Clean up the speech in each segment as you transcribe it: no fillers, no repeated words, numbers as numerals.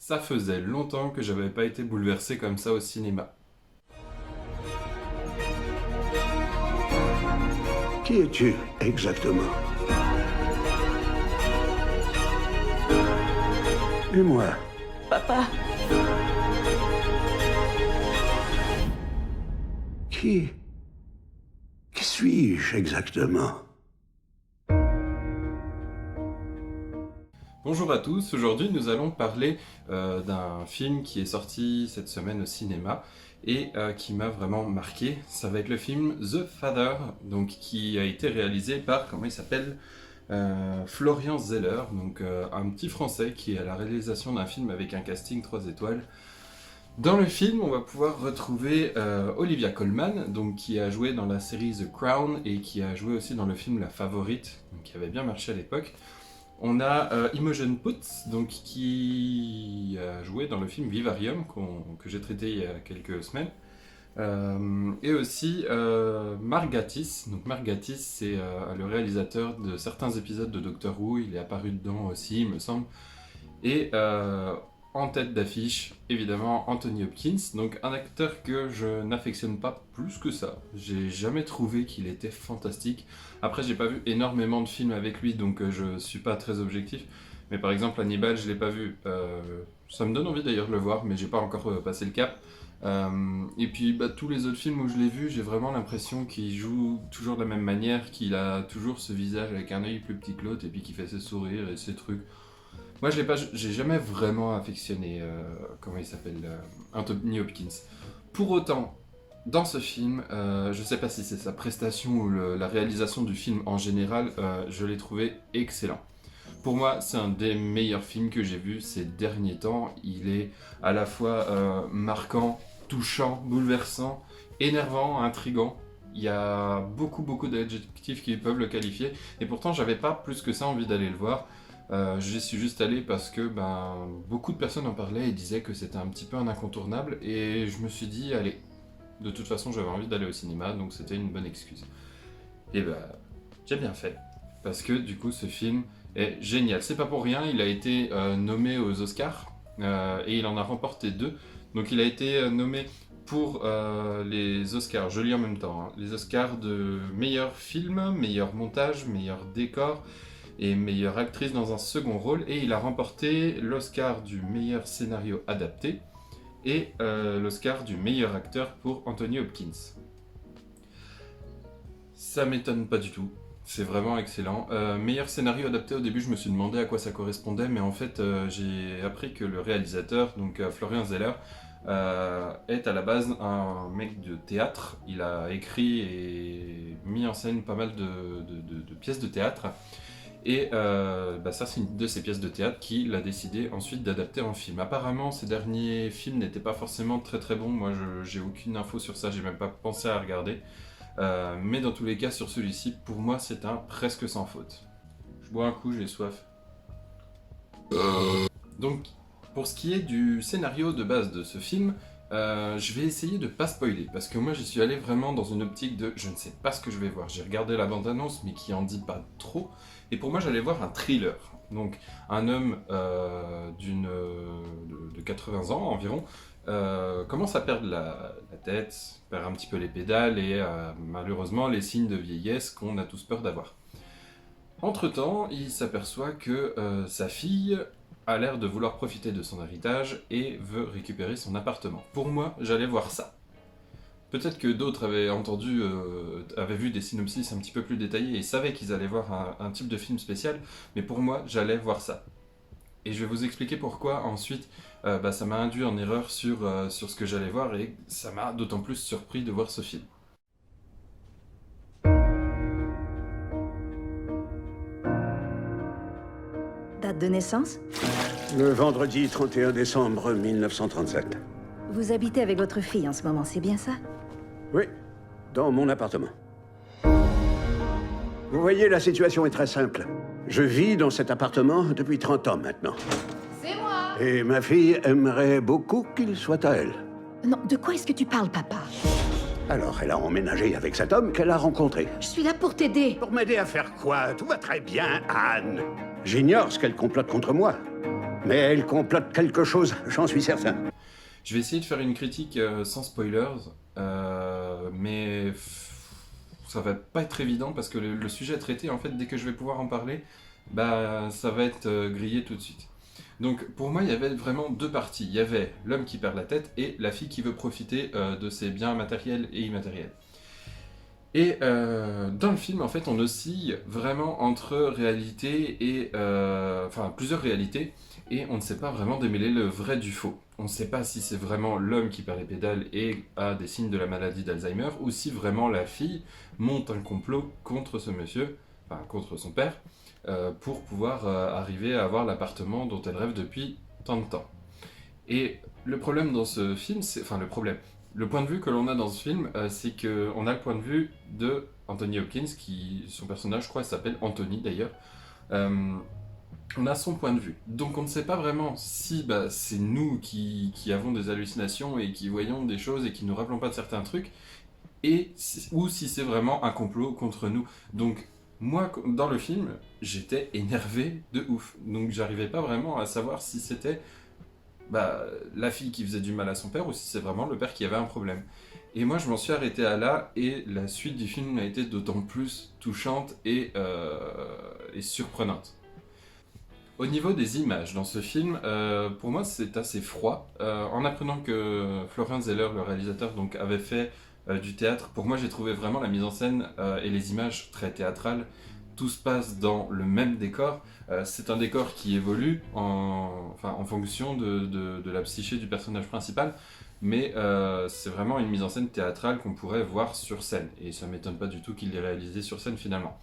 Ça faisait longtemps que j'avais pas été bouleversé comme ça au cinéma. Qui es-tu exactement? Et moi? Papa, Qui suis-je exactement? Bonjour à tous, aujourd'hui nous allons parler d'un film qui est sorti cette semaine au cinéma et qui m'a vraiment marqué. Ça va être le film The Father, donc, qui a été réalisé par, comment il s'appelle, Florian Zeller, donc un petit français qui est à la réalisation d'un film avec un casting 3 étoiles. Dans le film, on va pouvoir retrouver Olivia Colman, donc, qui a joué dans la série The Crown et qui a joué aussi dans le film La Favorite, donc, qui avait bien marché à l'époque. On a Imogen Poots, donc, qui a joué dans le film Vivarium, que j'ai traité il y a quelques semaines. Et aussi Mark Gatiss. Donc Mark Gatiss, c'est le réalisateur de certains épisodes de Doctor Who. Il est apparu dedans aussi, il me semble. Et en tête d'affiche, évidemment, Anthony Hopkins. Donc un acteur que je n'affectionne pas plus que ça. J'ai jamais trouvé qu'il était fantastique. Après, j'ai pas vu énormément de films avec lui, donc je suis pas très objectif. Mais par exemple, Hannibal, je l'ai pas vu. Ça me donne envie d'ailleurs de le voir, mais j'ai pas encore passé le cap. Et puis tous les autres films où je l'ai vu, j'ai vraiment l'impression qu'il joue toujours de la même manière, qu'il a toujours ce visage avec un œil plus petit que l'autre et puis qu'il fait ses sourires et ses trucs. Moi, j'ai jamais vraiment affectionné, comment il s'appelle, Anthony Hopkins. Pour autant, dans ce film, je sais pas si c'est sa prestation ou la réalisation du film en général, je l'ai trouvé excellent. Pour moi, c'est un des meilleurs films que j'ai vus ces derniers temps. Il est à la fois marquant, touchant, bouleversant, énervant, intriguant. Il y a beaucoup d'adjectifs qui peuvent le qualifier. Et pourtant, j'avais pas plus que ça envie d'aller le voir. J'y suis juste allé parce que beaucoup de personnes en parlaient et disaient que c'était un petit peu un incontournable. Et je me suis dit, allez, de toute façon, j'avais envie d'aller au cinéma, donc c'était une bonne excuse. Et j'ai bien fait. Parce que du coup, ce film est génial. C'est pas pour rien, il a été nommé aux Oscars et il en a remporté 2. Donc il a été nommé pour les Oscars, je lis en même temps, hein, les Oscars de meilleur film, meilleur montage, meilleur décor et meilleure actrice dans un second rôle. Et il a remporté l'Oscar du meilleur scénario adapté et l'Oscar du meilleur acteur pour Anthony Hopkins. Ça m'étonne pas du tout. C'est vraiment excellent. Meilleur scénario adapté, au début je me suis demandé à quoi ça correspondait, mais en fait j'ai appris que le réalisateur, donc Florian Zeller, est à la base un mec de théâtre. Il a écrit et mis en scène pas mal de pièces de théâtre. Et ça, c'est une de ces pièces de théâtre qu'il a décidé ensuite d'adapter en film. Apparemment, ces derniers films n'étaient pas forcément très bons. Moi, j'ai aucune info sur ça, j'ai même pas pensé à regarder. Mais dans tous les cas, sur celui-ci, pour moi, c'est un presque sans faute. Je bois un coup, j'ai soif. Donc, pour ce qui est du scénario de base de ce film, je vais essayer de pas spoiler, parce que moi j'y suis allé vraiment dans une optique de je ne sais pas ce que je vais voir. J'ai regardé la bande-annonce, mais qui en dit pas trop, et pour moi j'allais voir un thriller. Donc, un homme de 80 ans environ commence à perdre la tête, perd un petit peu les pédales et malheureusement les signes de vieillesse qu'on a tous peur d'avoir. Entre-temps, il s'aperçoit que sa fille a l'air de vouloir profiter de son héritage et veut récupérer son appartement. Pour moi, j'allais voir ça. Peut-être que d'autres avaient vu des synopsis un petit peu plus détaillés et savaient qu'ils allaient voir un type de film spécial, mais pour moi, j'allais voir ça. Et je vais vous expliquer pourquoi ensuite ça m'a induit en erreur sur ce que j'allais voir et ça m'a d'autant plus surpris de voir ce film. date de naissance? Le vendredi 31 décembre 1937. Vous habitez avec votre fille en ce moment, c'est bien ça? Oui, dans mon appartement. Vous voyez, la situation est très simple. Je vis dans cet appartement depuis 30 ans maintenant. C'est moi! Et ma fille aimerait beaucoup qu'il soit à elle. Non, de quoi est-ce que tu parles, papa? Alors, elle a emménagé avec cet homme qu'elle a rencontré. Je suis là pour t'aider. Pour m'aider à faire quoi? Tout va très bien, Anne. J'ignore ce qu'elle complote contre moi. Mais elle complote quelque chose, j'en suis certain. Je vais essayer de faire une critique sans spoilers, mais ça va pas être évident parce que le sujet traité, en fait, dès que je vais pouvoir en parler, bah, ça va être grillé tout de suite. Donc pour moi, il y avait vraiment deux parties. Il y avait l'homme qui perd la tête et la fille qui veut profiter de ses biens matériels et immatériels. Et dans le film, en fait, on oscille vraiment entre réalité et... enfin, plusieurs réalités, et on ne sait pas vraiment démêler le vrai du faux. On ne sait pas si c'est vraiment l'homme qui perd les pédales et a des signes de la maladie d'Alzheimer, ou si vraiment la fille monte un complot contre ce monsieur, enfin contre son père, pour pouvoir arriver à avoir l'appartement dont elle rêve depuis tant de temps. Et le problème dans ce film, c'est... Enfin, le point de vue que l'on a dans ce film, c'est qu'on a le point de vue de Anthony Hopkins, son personnage, je crois, s'appelle Anthony d'ailleurs. On a son point de vue. Donc on ne sait pas vraiment si c'est nous qui avons des hallucinations et qui voyons des choses et qui ne nous rappelons pas de certains trucs, ou si c'est vraiment un complot contre nous. Donc moi, dans le film, j'étais énervé de ouf. Donc j'arrivais pas vraiment à savoir si c'était la fille qui faisait du mal à son père ou si c'est vraiment le père qui avait un problème. Et moi je m'en suis arrêté à là, et la suite du film a été d'autant plus touchante et surprenante. Au niveau des images dans ce film, pour moi c'est assez froid. En apprenant que Florian Zeller, le réalisateur, donc, avait fait du théâtre, pour moi j'ai trouvé vraiment la mise en scène et les images très théâtrales. Tout se passe dans le même décor. C'est un décor qui évolue en fonction de la psyché du personnage principal, mais c'est vraiment une mise en scène théâtrale qu'on pourrait voir sur scène. Et ça ne m'étonne pas du tout qu'il l'ait réalisé sur scène finalement.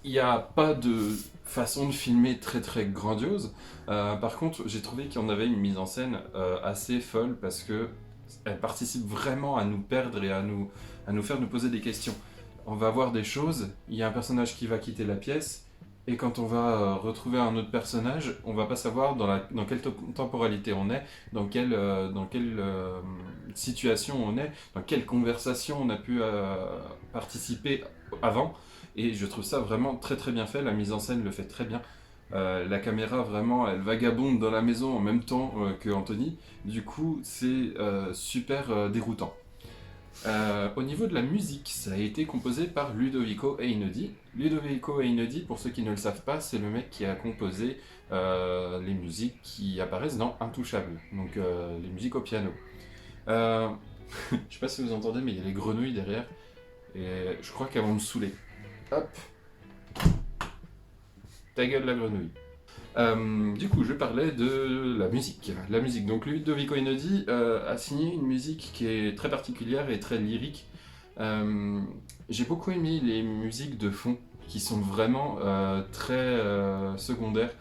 Il n'y a pas de façon de filmer très très grandiose. Par contre, j'ai trouvé qu'il y en avait une mise en scène assez folle parce que elle participe vraiment à nous perdre et à nous faire nous poser des questions. On va voir des choses, il y a un personnage qui va quitter la pièce, et quand on va retrouver un autre personnage, on va pas savoir dans quelle temporalité on est, dans quelle situation on est, dans quelle conversation on a pu participer avant. Et je trouve ça vraiment très très bien fait, la mise en scène le fait très bien. La caméra vraiment elle vagabonde dans la maison en même temps que Anthony, du coup c'est super déroutant. Au niveau de la musique, ça a été composé par Ludovico Einaudi. Ludovico Einaudi, pour ceux qui ne le savent pas, c'est le mec qui a composé les musiques qui apparaissent dans Intouchable, donc les musiques au piano. Je sais pas si vous entendez, mais il y a les grenouilles derrière, et je crois qu'elles vont me saouler. Hop, ta gueule la grenouille. Du coup, je parlais de la musique. La musique. Donc, Ludovico Einaudi a signé une musique qui est très particulière et très lyrique. J'ai beaucoup aimé les musiques de fond, qui sont vraiment très secondaires.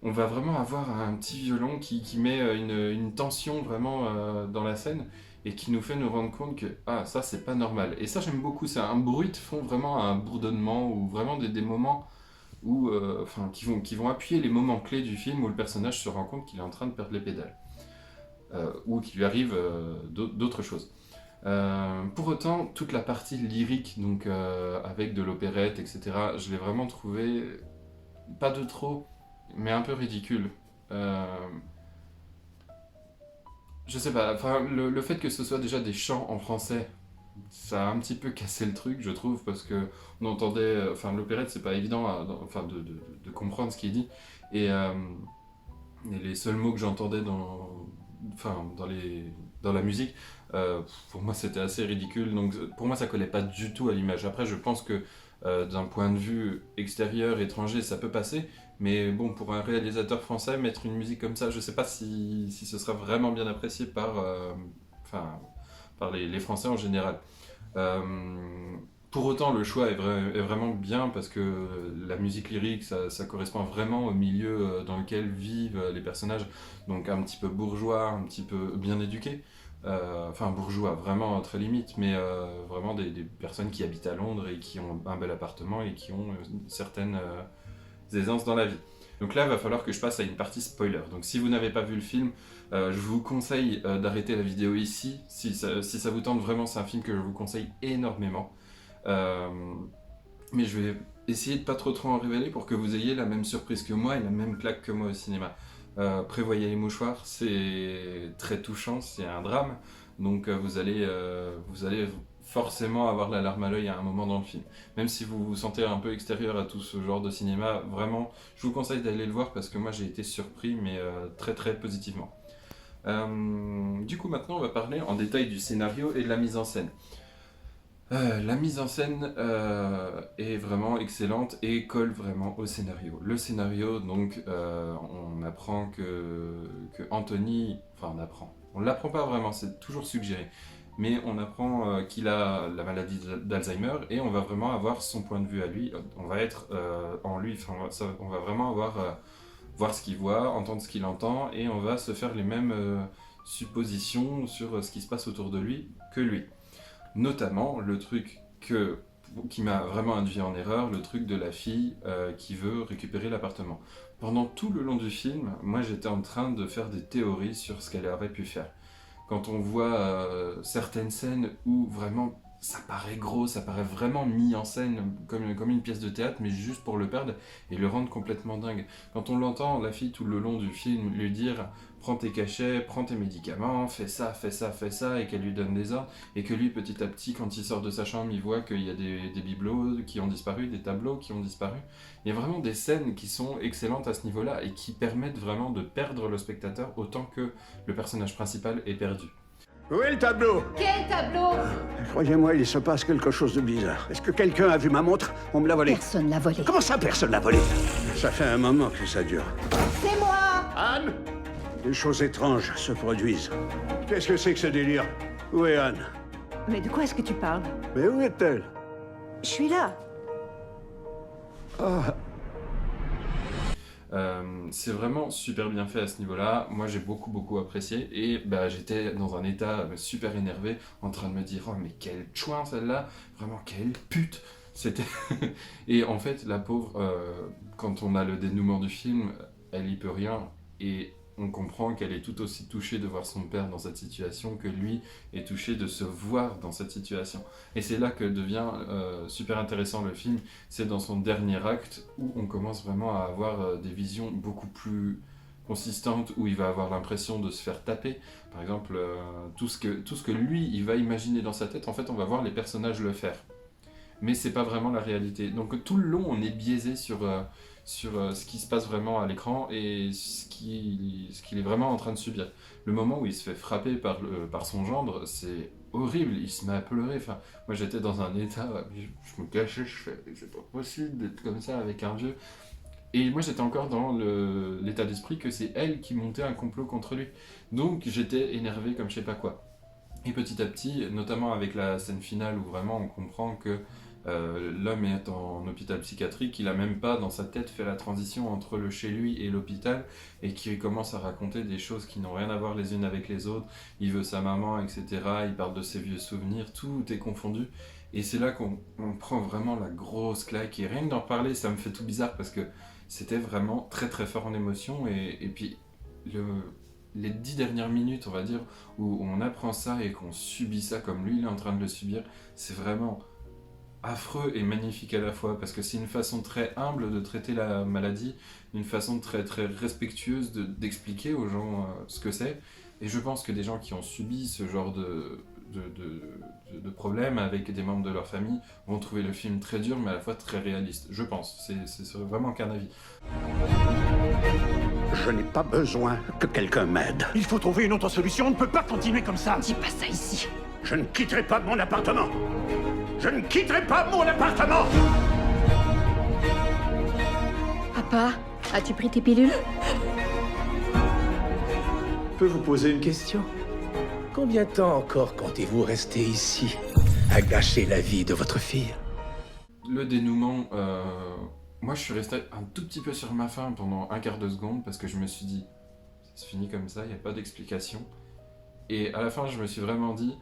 On va vraiment avoir un petit violon qui met une tension vraiment dans la scène et qui nous fait nous rendre compte que ça c'est pas normal. Et ça j'aime beaucoup, c'est un bruit de fond, vraiment un bourdonnement ou vraiment des moments où, qui vont appuyer les moments clés du film où le personnage se rend compte qu'il est en train de perdre les pédales. Ou qu'il lui arrive d'autres choses. Pour autant, toute la partie lyrique, donc avec de l'opérette, etc., je l'ai vraiment trouvé pas de trop, mais un peu ridicule. Je sais pas, le fait que ce soit déjà des chants en français, ça a un petit peu cassé le truc, je trouve, parce que on entendait, l'opérette, c'est pas évident de comprendre ce qui est dit, et les seuls mots que j'entendais dans la musique, pour moi c'était assez ridicule, donc pour moi ça collait pas du tout à l'image. Après, je pense que d'un point de vue extérieur, étranger, ça peut passer, mais bon, pour un réalisateur français, mettre une musique comme ça, je sais pas si ce sera vraiment bien apprécié par les Français en général. Pour autant, le choix est vraiment bien parce que la musique lyrique, ça correspond vraiment au milieu dans lequel vivent les personnages, donc un petit peu bourgeois, un petit peu bien éduqués. Bourgeois, vraiment très limite, mais vraiment des personnes qui habitent à Londres et qui ont un bel appartement et qui ont certaines aisances dans la vie. Donc là, il va falloir que je passe à une partie spoiler. Donc si vous n'avez pas vu le film, je vous conseille d'arrêter la vidéo ici. Si ça vous tente vraiment, c'est un film que je vous conseille énormément. Mais je vais essayez de pas trop en révéler pour que vous ayez la même surprise que moi et la même claque que moi au cinéma. Prévoyez les mouchoirs, c'est très touchant, c'est un drame, donc vous allez forcément avoir la larme à l'œil à un moment dans le film. Même si vous vous sentez un peu extérieur à tout ce genre de cinéma, vraiment, je vous conseille d'aller le voir parce que moi j'ai été surpris, mais très positivement. Du coup, maintenant on va parler en détail du scénario et de la mise en scène. La mise en scène est vraiment excellente et colle vraiment au scénario. Le scénario, donc, on apprend que Anthony, enfin on l'apprend pas vraiment, c'est toujours suggéré, mais on apprend qu'il a la maladie d'Alzheimer et on va vraiment avoir son point de vue à lui. On va être en lui, enfin, on va vraiment avoir voir ce qu'il voit, entendre ce qu'il entend et on va se faire les mêmes suppositions sur ce qui se passe autour de lui que lui. Notamment le truc qui m'a vraiment induit en erreur, le truc de la fille qui veut récupérer l'appartement. Pendant tout le long du film, moi j'étais en train de faire des théories sur ce qu'elle aurait pu faire. Quand on voit certaines scènes où vraiment ça paraît gros, ça paraît vraiment mis en scène comme une pièce de théâtre, mais juste pour le perdre et le rendre complètement dingue. Quand on l'entend, la fille tout le long du film lui dire prends tes cachets, prends tes médicaments, fais ça, et qu'elle lui donne des ordres, et que lui, petit à petit, quand il sort de sa chambre, il voit qu'il y a des bibelots qui ont disparu, des tableaux qui ont disparu. Il y a vraiment des scènes qui sont excellentes à ce niveau-là, et qui permettent vraiment de perdre le spectateur autant que le personnage principal est perdu. Où est le tableau? Quel tableau? Croyez-moi, il se passe quelque chose de bizarre. Est-ce que quelqu'un a vu ma montre? On me l'a volée. Personne l'a volé. Comment ça, personne l'a volée? Ça fait un moment que ça dure. C'est moi! Anne? Des choses étranges se produisent. Qu'est-ce que c'est que ce délire? Où est Anne? Mais de quoi est-ce que tu parles? Mais où est-elle? Je suis là. Ah, C'est vraiment super bien fait à ce niveau-là. Moi, j'ai beaucoup apprécié et j'étais dans un état super énervé, en train de me dire oh mais quel chouin celle-là, vraiment quelle pute. C'était et en fait la pauvre, quand on a le dénouement du film, elle y peut rien et on comprend qu'elle est tout aussi touchée de voir son père dans cette situation que lui est touché de se voir dans cette situation. Et c'est là que devient super intéressant le film, c'est dans son dernier acte où on commence vraiment à avoir des visions beaucoup plus consistantes, où il va avoir l'impression de se faire taper. Par exemple, tout ce que lui, il va imaginer dans sa tête, en fait, on va voir les personnages le faire. Mais c'est pas vraiment la réalité. Donc tout le long, on est biaisé sur ce qui se passe vraiment à l'écran et ce qu'il est vraiment en train de subir. Le moment où il se fait frapper par son gendre, c'est horrible, il se met à pleurer. Enfin, moi j'étais dans un état, je me cachais, je fais c'est pas possible d'être comme ça avec un vieux. Et moi j'étais encore dans l'état d'esprit que c'est elle qui montait un complot contre lui. Donc j'étais énervé comme je sais pas quoi. Et petit à petit, notamment avec la scène finale où vraiment on comprend que l'homme est en hôpital psychiatrique, il a même pas dans sa tête fait la transition entre le chez lui et l'hôpital, et qui commence à raconter des choses qui n'ont rien à voir les unes avec les autres. Il veut sa maman, etc. Il parle de ses vieux souvenirs, tout est confondu. Et c'est là qu'on prend vraiment la grosse claque. Et rien que d'en parler, ça me fait tout bizarre parce que c'était vraiment très fort en émotion. Et puis les 10 dernières minutes, on va dire, où on apprend ça et qu'on subit ça comme lui il est en train de le subir, c'est vraiment affreux et magnifique à la fois, parce que c'est une façon très humble de traiter la maladie, une façon très respectueuse d'expliquer aux gens ce que c'est. Et je pense que des gens qui ont subi ce genre de problème avec des membres de leur famille vont trouver le film très dur, mais à la fois très réaliste. Je pense, c'est vraiment qu'un avis. je n'ai pas besoin que quelqu'un m'aide. Il faut trouver une autre solution, on ne peut pas continuer comme ça. Dis pas ça ici. Je ne quitterai pas mon appartement. Je ne quitterai pas mon appartement. Papa, as-tu pris tes pilules? Je peux vous poser une question? Combien de temps encore comptez-vous rester ici, à gâcher la vie de votre fille? Le dénouement, moi je suis resté un tout petit peu sur ma faim pendant un quart de seconde parce que je me suis dit, ça se finit comme ça, il n'y a pas d'explication. Et à la fin, je me suis vraiment dit,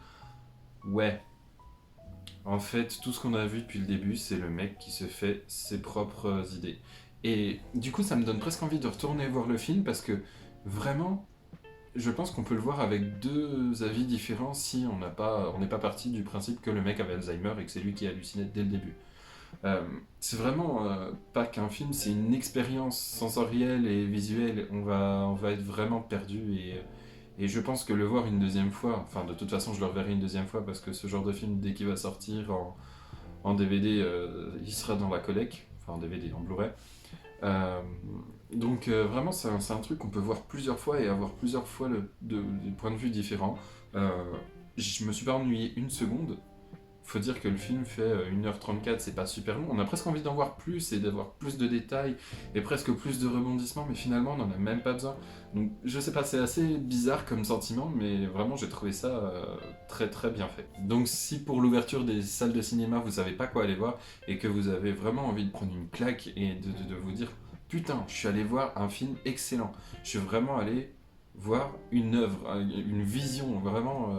ouais, en fait, tout ce qu'on a vu depuis le début, c'est le mec qui se fait ses propres idées. Et du coup, ça me donne presque envie de retourner voir le film parce que vraiment, je pense qu'on peut le voir avec deux avis différents si on n'est pas parti du principe que le mec avait Alzheimer et que c'est lui qui hallucinait dès le début. C'est vraiment pas qu'un film, c'est une expérience sensorielle et visuelle. On va être vraiment perdu et je pense que le voir une deuxième fois, enfin de toute façon je le reverrai une deuxième fois parce que ce genre de film, dès qu'il va sortir en DVD, il sera dans la collecte, enfin en DVD, en Blu-ray. Euh, vraiment c'est un truc qu'on peut voir plusieurs fois et avoir plusieurs fois des points de vue différents. Euh, je me suis pas ennuyé une seconde. Faut dire que le film fait 1h34, c'est pas super long. On a presque envie d'en voir plus et d'avoir plus de détails et presque plus de rebondissements, mais finalement on n'en a même pas besoin. Donc je sais pas, c'est assez bizarre comme sentiment, mais vraiment j'ai trouvé ça très très bien fait. Donc si pour l'ouverture des salles de cinéma vous savez pas quoi aller voir et que vous avez vraiment envie de prendre une claque et de vous dire putain, je suis allé voir un film excellent, je suis vraiment allé voir une œuvre, une vision, vraiment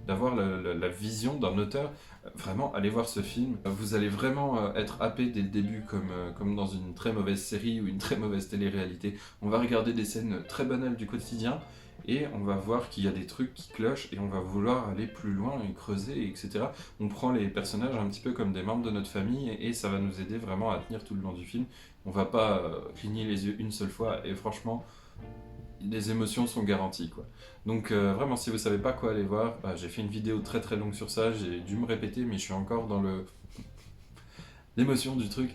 d'avoir la vision d'un auteur. Vraiment, allez voir ce film. Vous allez vraiment être happé dès le début, comme dans une très mauvaise série ou une très mauvaise télé-réalité. On va regarder des scènes très banales du quotidien et on va voir qu'il y a des trucs qui clochent et on va vouloir aller plus loin et creuser, etc. On prend les personnages un petit peu comme des membres de notre famille et ça va nous aider vraiment à tenir tout le long du film. On va pas cligner les yeux une seule fois et franchement, les émotions sont garanties quoi. Donc vraiment si vous savez pas quoi aller voir, j'ai fait une vidéo très très longue sur ça, j'ai dû me répéter mais je suis encore dans l'émotion du truc.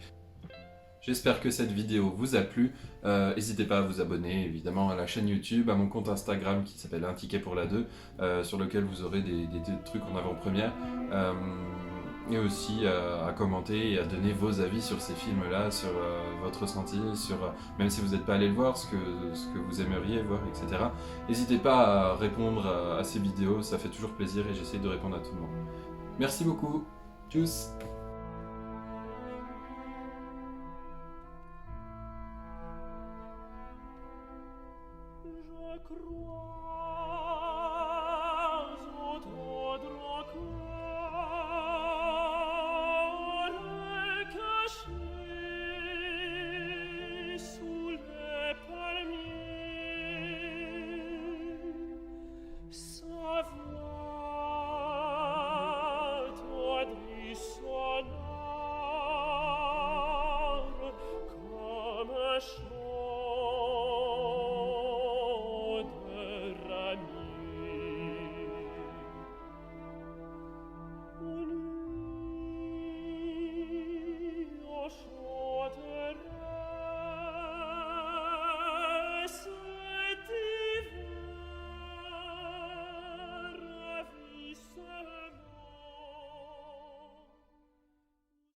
J'espère que cette vidéo vous a plu. N'hésitez pas à vous abonner évidemment à la chaîne YouTube, à mon compte Instagram qui s'appelle Un Ticket pour la 2, sur lequel vous aurez des trucs en avant-première. Et aussi à commenter et à donner vos avis sur ces films-là, sur votre ressenti, sur même si vous n'êtes pas allé le voir, ce que vous aimeriez voir, etc. N'hésitez pas à répondre à ces vidéos, ça fait toujours plaisir et j'essaie de répondre à tout le monde. Merci beaucoup, tchuss. Comme un chant